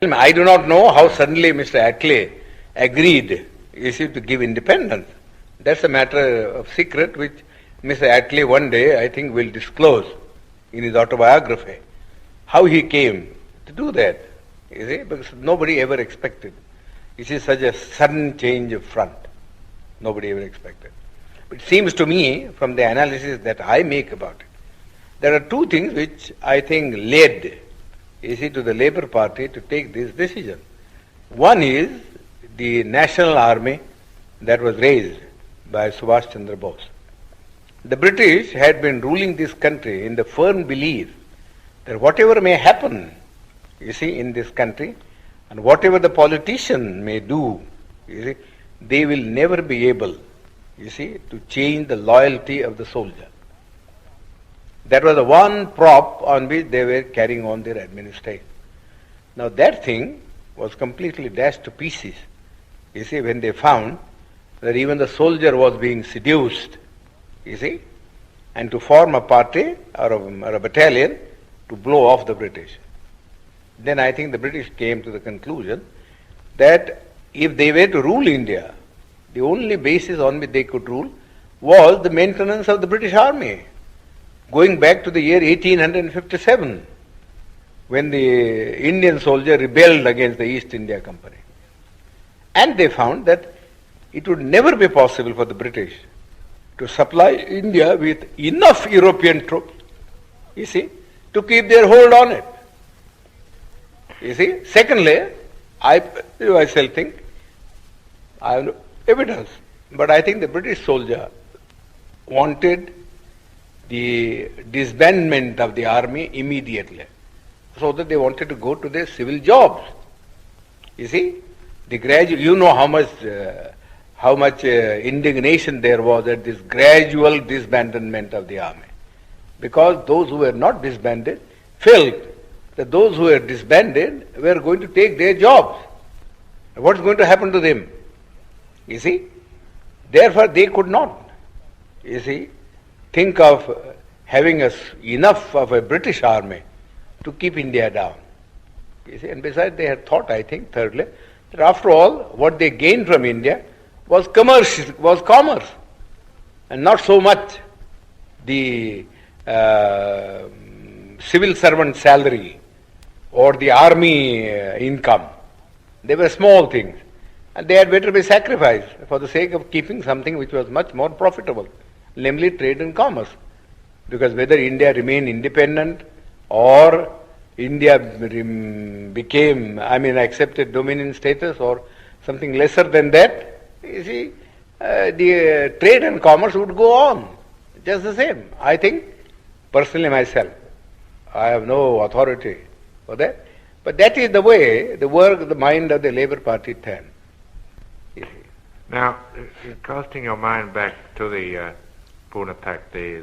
I do not know how suddenly Mr. Attlee agreed, to give independence. That's a matter of secret which Mr. Attlee one day, I think, will disclose in his autobiography. How he came to do that, because nobody ever expected. It is such a sudden change of front. Nobody ever expected. It seems to me, from the analysis that I make about it, there are two things which I think led, to the Labour Party to take this decision. One is the national army that was raised by Subhash Chandra Bose. The British had been ruling this country in the firm belief that whatever may happen, in this country, and whatever the politician may do, they will never be able, to change the loyalty of the soldier. That was the one prop on which they were carrying on their administration. Now that thing was completely dashed to pieces, when they found that even the soldier was being seduced, and to form a party or a battalion to blow off the British. Then I think the British came to the conclusion that if they were to rule India, the only basis on which they could rule was the maintenance of the British Army, going back to the year 1857, when the Indian soldier rebelled against the East India Company. And they found that it would never be possible for the British to supply India with enough European troops, to keep their hold on it. Secondly, I myself think, I have no evidence, but I think the British soldier wanted the disbandment of the army immediately, so that they wanted to go to their civil jobs. You know how much indignation there was at this gradual disbandment of the army, because those who were not disbanded felt that those who were disbanded were going to take their jobs. What's going to happen to them? Therefore they could not, think of having enough of a British army to keep India down. And besides, they had thought, I think, thirdly, that after all, what they gained from India was commerce, and not so much the civil servant salary or the army income. They were small things, and they had better be sacrificed for the sake of keeping something which was much more profitable, namely trade and commerce. Because whether India remained independent or India became, accepted dominion status or something lesser than that, the trade and commerce would go on just the same. I think, personally myself, I have no authority for that, but that is the way the mind of the Labour Party turned. Now, casting your mind back to the Pune attack, the